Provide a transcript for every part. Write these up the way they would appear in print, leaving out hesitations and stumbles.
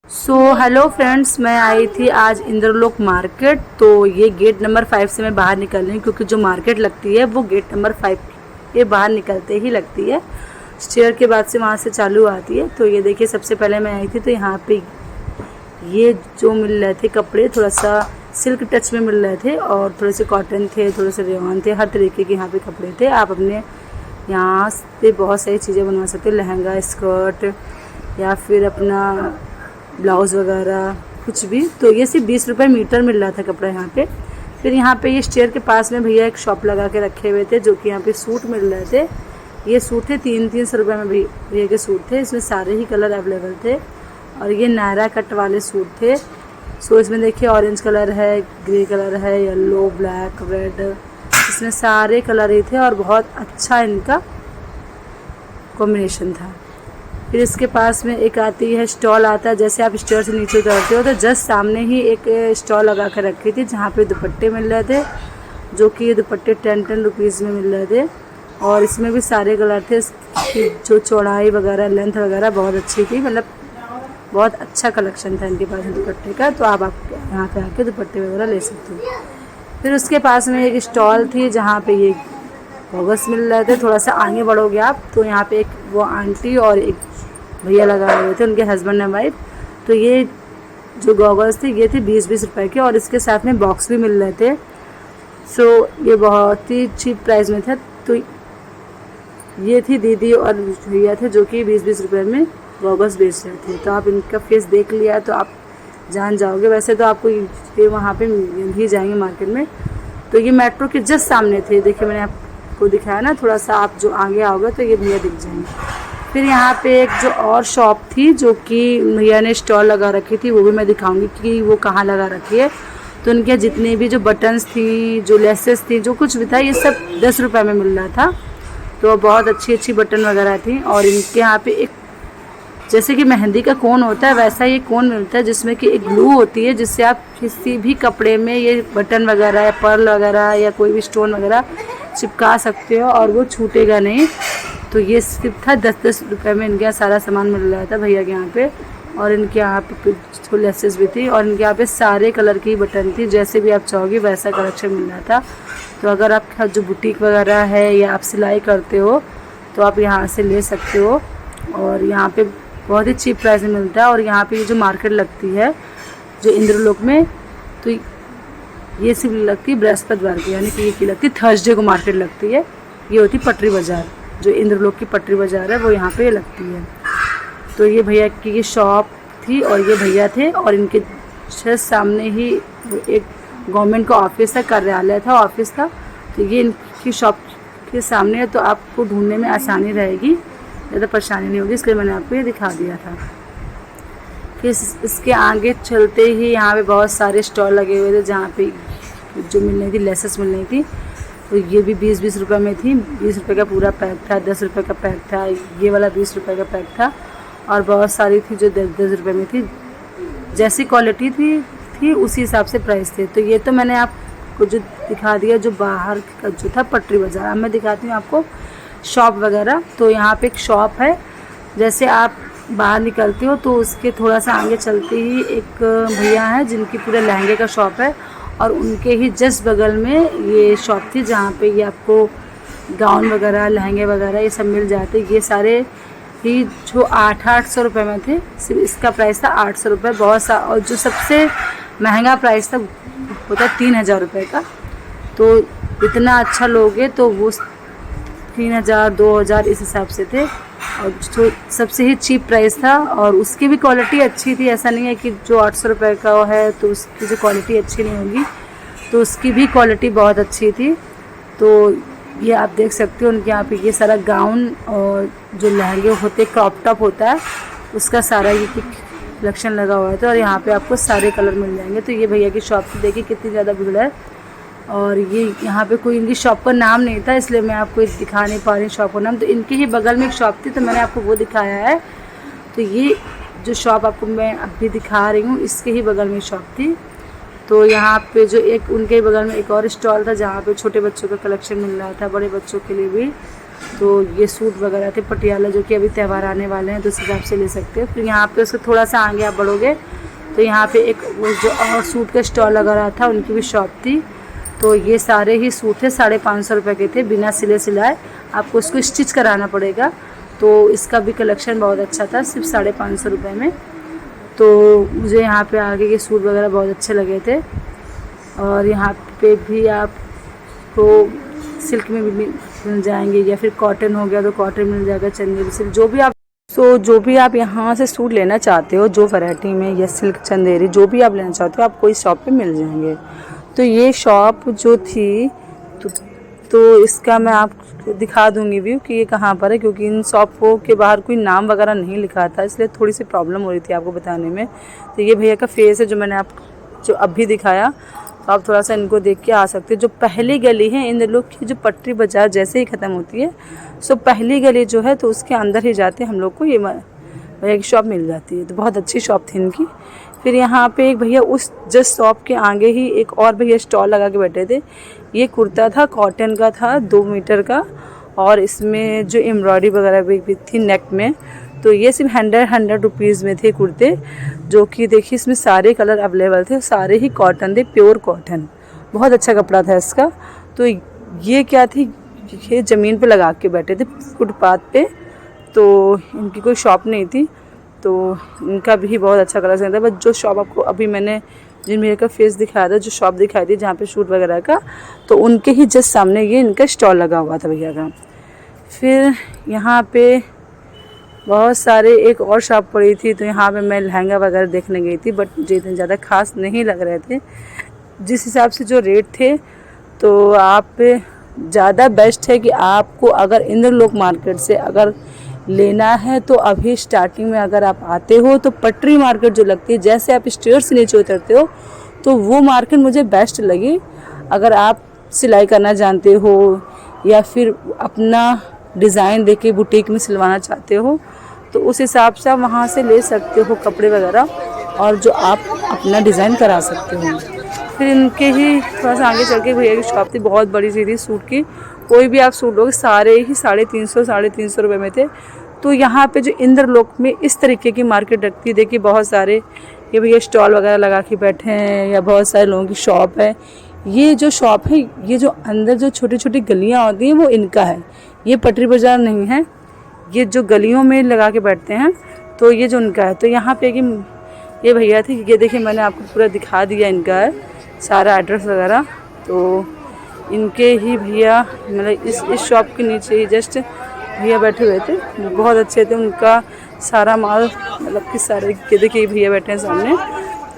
Hello friends, मैं आई थी आज इंद्रलोक मार्केट। तो ये गेट नंबर 5 से मैं बाहर निकल रही हूँ क्योंकि जो मार्केट लगती है वो गेट नंबर 5 के बाहर निकलते ही लगती है। स्टेयर के बाद से वहाँ से चालू आती है। तो ये देखिए, सबसे पहले मैं आई थी तो यहाँ पे ये जो मिल रहे थे कपड़े थोड़ा सा सिल्क टच में मिल रहे थे और थोड़े से कॉटन थे, थोड़े से रेयॉन थे, हर तरीके के यहाँ पे कपड़े थे। आप अपने यहाँ से बहुत सारी चीज़ें बनवा सकते हो, लहंगा, स्कर्ट या फिर अपना ब्लाउज़ वगैरह कुछ भी। तो ये सिर्फ 20 रुपये मीटर मिल रहा था कपड़ा यहाँ पे। फिर यहाँ पे ये स्टेयर के पास में भैया एक शॉप लगा के रखे हुए थे जो कि यहाँ पे सूट मिल रहे थे। ये सूट थे 300 रुपये में भैया के सूट थे। इसमें सारे ही कलर अवेलेबल थे और ये नायरा कट वाले सूट थे। सो इसमें देखिए ऑरेंज कलर है, ग्रे कलर है, येलो, ब्लैक, रेड, इसमें सारे कलर ही थे और बहुत अच्छा इनका कॉम्बिनेशन था। फिर इसके पास में एक आती है स्टॉल आता है, जैसे आप स्टेयर से नीचे उतरते हो तो जस्ट सामने ही एक स्टॉल लगा कर रखी थी जहाँ पे दुपट्टे मिल रहे थे, जो कि ये दुपट्टे 10 रुपीज़ में मिल रहे थे। और इसमें भी सारे कलर थे। इसकी जो चौड़ाई वगैरह, लेंथ वगैरह बहुत अच्छी थी, मतलब बहुत अच्छा कलेक्शन था इनके पास दुपट्टे का। तो आप यहाँ पे आके दुपट्टे वगैरह ले सकते हो। फिर उसके पास में एक स्टॉल थी जहाँ पे ये गॉगल्स मिल रहे थे। थोड़ा सा आगे बढ़ोगे आप तो यहाँ पे एक वो आंटी और एक भैया लगा हुए थे, उनके हस्बैंड एंड वाइफ। तो ये जो गॉगल्स थे ये थे 20-20 रुपए के और इसके साथ में बॉक्स भी मिल रहे थे। सो ये बहुत ही चीप प्राइस में था। तो ये थी दीदी और भैया थे जो कि 20-20 रुपए में गॉगल्स बेच रहे थे। तो आप इनका फेस देख लिया तो आप जान जाओगे। वैसे तो आपको ये वहाँ पे मिल ही जाएंगे मार्केट में। तो ये मेट्रो के जस्ट सामने थे। देखिए मैंने आपको दिखाया ना, थोड़ा सा आप जो आगे आओगे तो ये भैया दिख जाएंगे। फिर यहाँ पे एक जो और शॉप थी जो कि भैया ने स्टॉल लगा रखी थी, वो भी मैं दिखाऊंगी कि वो कहाँ लगा रखी है। तो उनके जितने भी जो बटन्स थी, जो लेसेस थी, जो कुछ भी था, ये सब 10 रुपये में मिल रहा था। तो बहुत अच्छी अच्छी बटन वगैरह थी। और इनके यहाँ पे एक जैसे कि मेहंदी का कोन होता है वैसा ये कोन मिलता है जिसमें कि एक ग्लू होती है जिससे आप किसी भी कपड़े में ये बटन वगैरह या पर्ल वगैरह या कोई भी स्टोन वगैरह चिपका सकते हो और वो छूटेगा नहीं। तो ये सिर्फ था 10-10 रुपये में इनके यहाँ सारा सामान मिल रहा था भैया के यहाँ पे। और इनके यहाँ पे कुछ लेसेस भी थी और इनके यहाँ पे सारे कलर की बटन थी, जैसे भी आप चाहोगे वैसा कलेक्शन मिल रहा था। तो अगर आपका जो बुटीक वगैरह है या आप सिलाई करते हो तो आप यहाँ से ले सकते हो। और यहाँ पे बहुत ही चीप प्राइस में मिलता है। और यहाँ पे ये जो मार्केट लगती है जो इंद्रलोक में, तो ये सिर्फ लगती है बृहस्पतिवार की, यानी कि ये की लगती है थर्सडे को मार्केट लगती है। ये होती पटरी बाज़ार, जो इंद्रलोक की पटरी बाज़ार है वो यहाँ पे लगती है। तो ये भैया की ये शॉप थी और ये भैया थे और इनके जस्ट सामने ही एक गवर्नमेंट का ऑफिस था, कार्यालय था, ऑफिस था। तो ये इनकी शॉप के सामने है, तो आपको ढूंढने में आसानी रहेगी, ज़्यादा परेशानी नहीं होगी, इसलिए मैंने आपको ये दिखा दिया था। फिर इसके आगे चलते ही यहाँ पे बहुत सारे स्टॉल लगे हुए थे जहाँ पे जो मिल रही थी, लेसेस मिल रही थी। तो ये भी 20-20 रुपये में थी। 20 रुपये का पूरा पैक था, 10 रुपये का पैक था, ये वाला 20 रुपये का पैक था। और बहुत सारी थी जो 10-10 रुपये में थी, जैसी क्वालिटी थी उसी हिसाब से प्राइस थे। तो ये तो मैंने आपको जो दिखा दिया जो बाहर का जो था पटरी बाज़ार। अब मैं दिखाती हूँ आपको शॉप वगैरह। तो यहाँ पे एक शॉप है, जैसे आप बाहर निकलते हो तो उसके थोड़ा सा आगे चलते ही एक भैया है जिनकी पूरे लहंगे का शॉप है और उनके ही जस्ट बगल में ये शॉप थी जहाँ पे ये आपको गाउन वगैरह, लहंगे वगैरह ये सब मिल जाते। ये सारे ही जो 800 रुपये में थे, सिर्फ इसका प्राइस था 800 रुपये। बहुत सा और जो सबसे महंगा प्राइस था वो था 3000 रुपये का। तो इतना अच्छा लोगे तो वो 3000-2000 इस हिसाब से थे। और जो सबसे ही चीप प्राइस था और उसकी भी क्वालिटी अच्छी थी। ऐसा नहीं है कि जो 800 रुपये का है तो उसकी जो क्वालिटी अच्छी नहीं होगी, तो उसकी भी क्वालिटी बहुत अच्छी थी। तो ये आप देख सकते हो उनके यहाँ पे ये सारा गाउन और जो लहंगे होते, क्रॉप टॉप होता है, उसका सारा ये कलेक्शन लगा हुआ था। और यहाँ पे आपको सारे कलर मिल जाएंगे। तो ये भैया की शॉप की देखिए कितनी ज़्यादा भीड़ है। और ये यहाँ पे कोई इनकी शॉप का नाम नहीं था, इसलिए मैं आपको दिखा नहीं पा रही शॉप का नाम। तो इनके ही बगल में एक शॉप थी तो मैंने आपको वो दिखाया है। तो ये जो शॉप आपको मैं अभी दिखा रही हूँ इसके ही बगल में शॉप थी। तो यहाँ पे जो एक उनके बगल में एक और स्टॉल था जहाँ पे छोटे बच्चों का कलेक्शन मिल रहा था, बड़े बच्चों के लिए भी। तो ये सूट वगैरह थे पटियाला, जो कि अभी त्यौहार आने वाले हैं तो उस हिसाब से ले सकते हैं। फिर यहाँ पे उससे थोड़ा सा आगे आप बढ़ोगे तो यहाँ पे एक वो जो और सूट का स्टॉल लगा रहा था, उनकी भी शॉप थी। तो ये सारे ही सूट थे, 550 रुपये के थे, बिना सिले सिलाए, आपको उसको स्टिच कराना पड़ेगा। तो इसका भी कलेक्शन बहुत अच्छा था, सिर्फ 550 रुपये में। तो मुझे यहाँ पे आगे के सूट वगैरह बहुत अच्छे लगे थे। और यहाँ पे भी आपको सिल्क में भी मिल जाएंगे, या फिर कॉटन हो गया तो कॉटन मिल जाएगा, चंदेरी सिल्क, जो भी आप यहाँ से सूट लेना चाहते हो, जो वैरायटी में, या सिल्क चंदेरी जो भी आप लेना चाहते हो, आपको इस शॉप पे मिल जाएंगे। तो ये शॉप जो थी तो इसका मैं आपको दिखा दूंगी व्यू कि ये कहाँ पर है, क्योंकि इन शॉपों के बाहर कोई नाम वगैरह नहीं लिखा था, इसलिए थोड़ी सी प्रॉब्लम हो रही थी आपको बताने में। तो ये भैया का फेस है जो मैंने जो अभी दिखाया, तो आप थोड़ा सा इनको देख के आ सकते हो। जो पहली गली है इन लोग की, जो पटरी बाज़ार जैसे ही ख़त्म होती है, सो पहली गली जो है तो उसके अंदर ही जाते हम लोग को ये भैया की शॉप मिल जाती है। तो बहुत अच्छी शॉप थी इनकी। फिर यहाँ पे एक भैया उस जस्ट शॉप के आगे ही एक और भैया स्टॉल लगा के बैठे थे। ये कुर्ता था, कॉटन का था, 2 मीटर का, और इसमें जो एम्ब्रॉयडरी वगैरह भी थी नेक में। तो ये सिर्फ 100 रुपीज़ में थे कुर्ते, जो कि देखिए इसमें सारे कलर अवेलेबल थे, सारे ही कॉटन थे, प्योर कॉटन, बहुत अच्छा कपड़ा था इसका। तो ये क्या थी, ये ज़मीन पे लगा के बैठे थे फुटपाथ पे, तो इनकी कोई शॉप नहीं थी। तो इनका भी बहुत अच्छा कलेक्शन था। बस जो शॉप आपको अभी मैंने जिन मेरे का फेस दिखाया था, जो शॉप दिखाई थी जहाँ पे शूट वगैरह का, तो उनके ही जस्ट सामने ये इनका स्टॉल लगा हुआ था भैया का। फिर यहाँ पे बहुत सारे एक और शॉप पड़ी थी, तो यहाँ पे मैं लहंगा वगैरह देखने गई थी, बट मुझे इतने ज़्यादा खास नहीं लग रहे थे जिस हिसाब से जो रेट थे। तो आप ज़्यादा बेस्ट है कि आपको अगर इंद्रलोक मार्केट से अगर लेना है तो अभी स्टार्टिंग में अगर आप आते हो तो पटरी मार्केट जो लगती है, जैसे आप स्टेयर से नीचे उतरते हो, तो वो मार्केट मुझे बेस्ट लगी। अगर आप सिलाई करना जानते हो या फिर अपना डिज़ाइन देके बुटीक में सिलवाना चाहते हो, तो उस हिसाब से आप वहाँ से ले सकते हो कपड़े वगैरह, और जो आप अपना डिज़ाइन करा सकते हो। फिर इनके ही थोड़ा सा आगे चल के भैया की शॉप थी, बहुत बड़ी सी थी सूट की। कोई भी आप सूट लोगे सारे ही 350 रुपये में थे। तो यहाँ पे जो इंद्रलोक में इस तरीके की मार्केट रखती है, देखिए बहुत सारे ये भैया स्टॉल वगैरह लगा के बैठे हैं, या बहुत सारे लोगों की शॉप है। ये जो शॉप है, ये जो अंदर जो छोटी छोटी गलियाँ होती हैं वो इनका है, ये पटरी बाज़ार नहीं है। ये जो गलियों में लगा के बैठते हैं तो ये जो उनका है। तो यहाँ पे कि ये भैया थे, ये देखिए मैंने आपको पूरा दिखा दिया इनका है सारा एड्रेस वगैरह। तो इनके ही भैया मतलब इस शॉप के नीचे ही जस्ट भैया बैठे हुए थे, बहुत अच्छे थे। उनका सारा माल मतलब कि सारे ये देखिए भैया बैठे हैं सामने,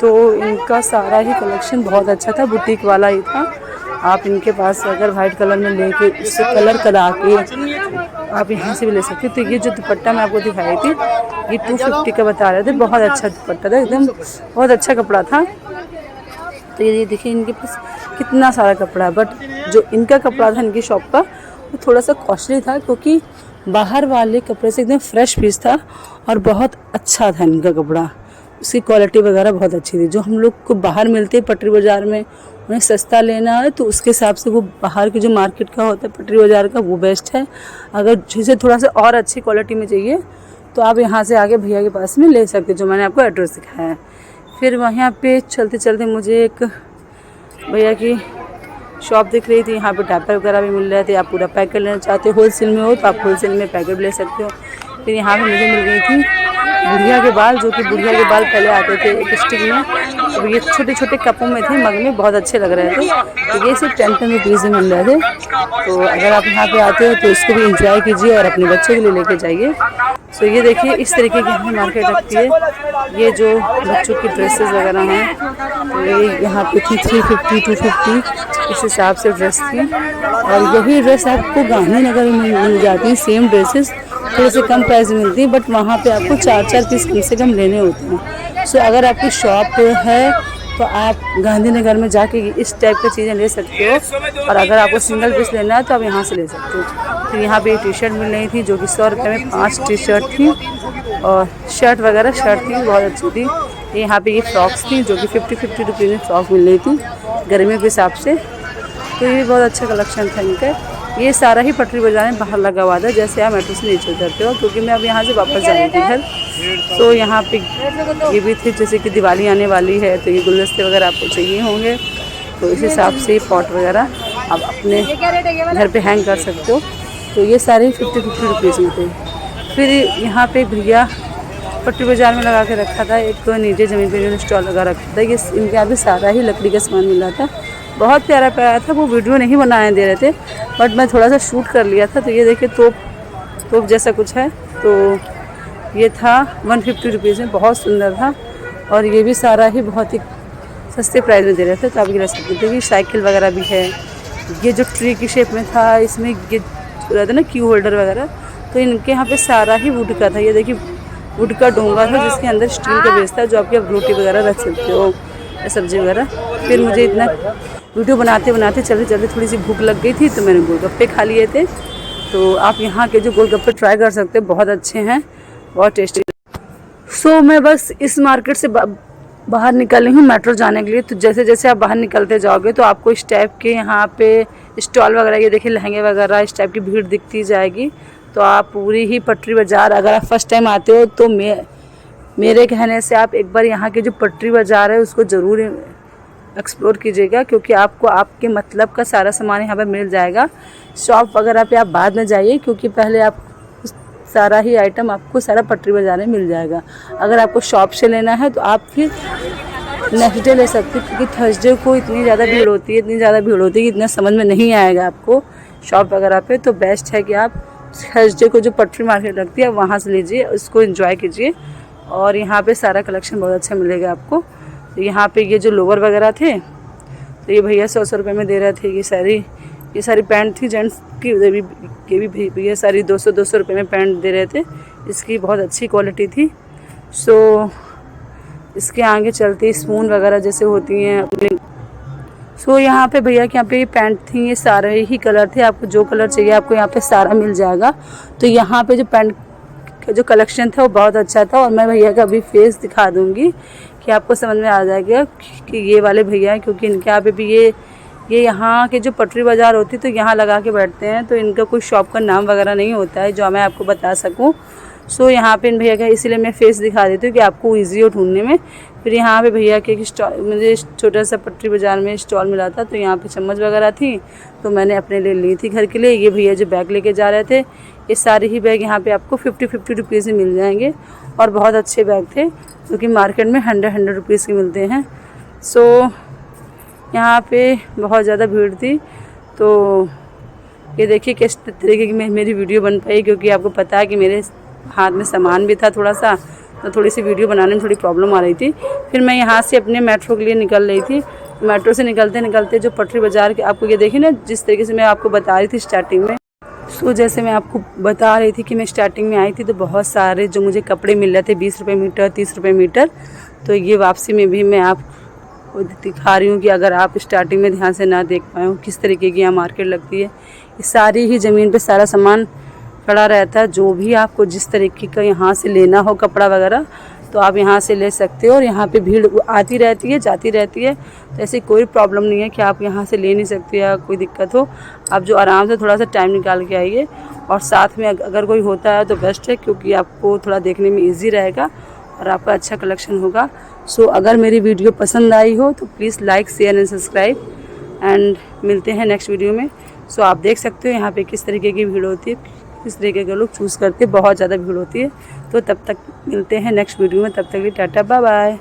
तो इनका सारा ही कलेक्शन बहुत अच्छा था, बुटीक वाला ही था। आप इनके पास अगर वाइट कलर में लेके उससे कलर करा के आप यहाँ से भी ले सकते हो। तो ये जो दुपट्टा मैं आपको दिखाई थी, ये 250 का बता रहे थे, बहुत अच्छा दुपट्टा था, एकदम बहुत अच्छा कपड़ा था। तो ये देखिए इनके पास कितना सारा कपड़ा है, बट जो इनका कपड़ा था इनकी शॉप का वो थोड़ा सा कॉस्टली था, क्योंकि बाहर वाले कपड़े से एकदम फ्रेश पीस था और बहुत अच्छा था इनका कपड़ा, उसकी क्वालिटी वगैरह बहुत अच्छी थी। जो हम लोग को बाहर मिलते हैं पटरी बाज़ार में, उन्हें सस्ता लेना है तो उसके हिसाब से वो बाहर के जो मार्केट का होता है पटरी बाज़ार का, वो बेस्ट है। अगर जिसे थोड़ा सा और अच्छी क्वालिटी में चाहिए तो आप यहाँ से आगे भैया के पास में ले सकते, जो मैंने आपको एड्रेस दिखाया है। फिर वहाँ पे चलते चलते मुझे एक भैया की शॉप दिख रही थी, यहाँ पे डायपर वगैरह भी मिल रहे थे। आप पूरा पैकेट लेना चाहते हो होलसेल में हो तो आप होलसेल में पैकेट ले सकते हो। फिर यहाँ पे मुझे मिल गई थी बुढ़िया के बाल, जो कि बुढ़िया के बाल पहले आते थे एक स्टिक में, तो ये छोटे छोटे कपों में थे, मग में, बहुत अच्छे लग रहे थे। तो ये सिर्फ 10 रुपीज़ में मिल रहे थे। तो अगर आप यहाँ पे आते हो तो इसको भी इंजॉय कीजिए और अपने बच्चों के लिए लेके जाइए। तो ये देखिए इस तरीके की हमें मार्केट रखती है। ये जो बच्चों की ड्रेसेस वगैरह हैं, तो ये यहाँ पे थी 350 250 इस हिसाब से ड्रेस थी। और यही ड्रेस आपको गांधीनगर में मिल जाती है, सेम ड्रेसेस थोड़े से कम प्राइस में मिलती है, बट वहाँ पे आपको 4-4 पीस कम से कम लेने होते हैं। सो अगर आपकी शॉप है तो आप गांधीनगर में जाके इस टाइप की चीज़ें ले सकते हो, और अगर आपको सिंगल पीस लेना है तो आप यहाँ से ले सकते हो। फिर यहाँ पे टी शर्ट मिल रही थी, जो कि 100 रुपये में 5 टी शर्ट थी, और शर्ट वगैरह शर्ट थी बहुत अच्छी थी। यहाँ पे ये फ्रॉक्स थी, जो कि 50 रुपये में फ्रॉक मिल रही थी गर्मियों के हिसाब से। तो ये बहुत अच्छा कलेक्शन था इनका। ये सारा ही पटरी बाजार में बाहर लगा हुआ था जैसे आप मेट्रो से नीचे उतरते हो, क्योंकि मैं अब यहाँ से वापस जा रही थी घर। तो यहाँ पे ये भी थे, जैसे कि दिवाली आने वाली है तो ये गुलदस्ते वगैरह आपको चाहिए होंगे, तो इस हिसाब से पॉट वगैरह आप अपने घर पे हैंग कर सकते हो। तो ये सारे 50-50 रुपीज़ में थे। फिर यहाँ पे भैया पटरी बाज़ार में लगा के रखा था, एक तो नीचे ज़मीन पे इन्होंने स्टॉल लगा रखा था। ये इनके यहाँ पे सारा ही लकड़ी का सामान मिल रहा था, बहुत प्यारा प्यारा था। वो वीडियो नहीं बनाने दे रहे थे बट मैं थोड़ा सा शूट कर लिया था। तो ये देखिए तोप जैसा कुछ है, तो ये था 150 रुपीज़ में, बहुत सुंदर था। और ये भी सारा ही बहुत ही सस्ते प्राइस में दे रहे थे, तो आप ये रह सकते थे कि साइकिल वगैरह भी है। ये जो ट्री की शेप में था, इसमें ये रहता ना क्यू होल्डर वगैरह, तो इनके यहाँ पे सारा ही वुड का था। ये देखिए वुड का डोंगा था जिसके अंदर स्टील का बेस था, जो आपकी आप रोटी वगैरह रख सकते हो, सब्जी वगैरह। फिर मुझे इतना वीडियो बनाते बनाते चलते थोड़ी सी भूख लग गई थी, तो मैंने गोलगप्पे खा लिए थे। तो आप यहाँ के जो गोलगप्पे ट्राई कर सकते हो, बहुत अच्छे हैं, बहुत टेस्टी। सो मैं बस इस मार्केट से बाहर निकली हूँ मेट्रो जाने के लिए। तो जैसे जैसे आप बाहर निकलते जाओगे तो आपको इस टाइप के यहाँ पे स्टॉल वगैरह, ये देखिए लहंगे वगैरह, इस टाइप की भीड़ दिखती जाएगी। तो आप पूरी ही पटरी बाज़ार, अगर आप फर्स्ट टाइम आते हो तो मेरे कहने से आप एक बार यहाँ के जो पटरी बाज़ार है उसको ज़रूर एक्सप्लोर कीजिएगा, क्योंकि आपको आपके मतलब का सारा सामान यहाँ पर मिल जाएगा। शॉप वगैरह पे आप बाद में जाइए, क्योंकि पहले आप सारा ही आइटम आपको सारा पटरी बाज़ार में मिल जाएगा। अगर आपको शॉप से लेना है तो आप फिर नेक्स्ट डे ले सकते हो, क्योंकि थर्सडे को इतनी ज़्यादा भीड़ होती है कि इतना समझ में नहीं आएगा आपको शॉप वगैरह पे। तो बेस्ट है कि आप थर्सडे को जो पटरी मार्केट लगती है वहाँ से लीजिए, उसको एंजॉय कीजिए। और यहाँ पे सारा कलेक्शन बहुत अच्छा मिलेगा आपको। तो यहाँ पे ये जो लोवर वगैरह थे, तो ये भैया 100 रुपये में दे रहे थे। ये सारी पैंट थी जेंट्स की, ये भी भैया सारी 200 रुपये में पैंट दे रहे थे। इसकी बहुत अच्छी क्वालिटी थी। सो इसके आगे चलते स्पून वगैरह जैसे होती हैं अपने। सो यहाँ पे भैया के यहाँ पे ये पैंट थी, ये सारे ही कलर थे, आपको जो कलर चाहिए आपको यहाँ पे सारा मिल जाएगा। तो यहाँ पे जो पैंट का जो कलेक्शन था वो बहुत अच्छा था। और मैं भैया का अभी फेस दिखा दूँगी कि आपको समझ में आ जाएगा कि ये वाले भैया हैं, क्योंकि इनके यहाँ पे भी ये यहाँ के जो पटरी बाज़ार होती है तो यहाँ लगा के बैठते हैं। तो इनका कोई शॉप का नाम वगैरह नहीं होता है जो मैं आपको बता सकूं। सो यहाँ पे इन भैया का इसीलिए मैं फेस दिखा देती हूँ कि आपको ईजी हो ढूंढने में। फिर यहाँ पे भैया के स्टॉल, मुझे छोटा सा पटरी बाज़ार में स्टॉल मिला था, तो यहाँ पे चम्मच वगैरह थी, तो मैंने अपने लिए ली थी घर के लिए। ये भैया जो बैग लेके जा रहे थे, ये सारे ही बैग यहाँ पे आपको 50-50 रुपीज़ में मिल जाएंगे। और बहुत अच्छे बैग थे, क्योंकि मार्केट में 100 रुपीज़ के मिलते हैं। सो यहाँ पे बहुत ज़्यादा भीड़ थी। तो ये देखिए किस तरीके की मेरी वीडियो बन पाई, क्योंकि आपको पता है कि मेरे हाथ में सामान भी था थोड़ा सा, तो थोड़ी सी वीडियो बनाने में थोड़ी प्रॉब्लम आ रही थी। फिर मैं यहाँ से अपने मेट्रो के लिए निकल रही थी। मेट्रो से निकलते निकलते जो पटरी बाज़ार के आपको ये देखिए ना, जिस तरीके से मैं आपको बता रही थी स्टार्टिंग में। सो जैसे मैं आपको बता रही थी कि मैं स्टार्टिंग में आई थी, तो बहुत सारे जो मुझे कपड़े मिल रहे थे 20 रुपये मीटर, 30 रुपये मीटर। तो ये वापसी में भी मैं आपको दिखा रही हूँ कि अगर आप स्टार्टिंग में ध्यान से ना देख पाए हो किस तरीके की यहाँ मार्केट लगती है। ये सारी ही ज़मीन पे सारा सामान पड़ा रहता है, जो भी आपको जिस तरीके का यहाँ से लेना हो कपड़ा वगैरह, तो आप यहाँ से ले सकते हो। और यहाँ पे भीड़ आती रहती है, जाती रहती है, तो ऐसी कोई प्रॉब्लम नहीं है कि आप यहाँ से ले नहीं सकते या कोई दिक्कत हो। आप जो आराम से थोड़ा सा टाइम निकाल के आइए, और साथ में अगर कोई होता है तो बेस्ट है, क्योंकि आपको थोड़ा देखने में ईजी रहेगा और आपका अच्छा कलेक्शन होगा। सो अगर मेरी वीडियो पसंद आई हो तो please like, share and subscribe, and मिलते हैं नेक्स्ट वीडियो में। सो आप देख सकते हो यहाँ पे किस तरीके की भीड़ होती है, किस तरीके के लोग चूज़ करते हैं, बहुत ज़्यादा भीड़ होती है। तो तब तक मिलते हैं नेक्स्ट वीडियो में, तब तक के लिए टाटा बाय बाय।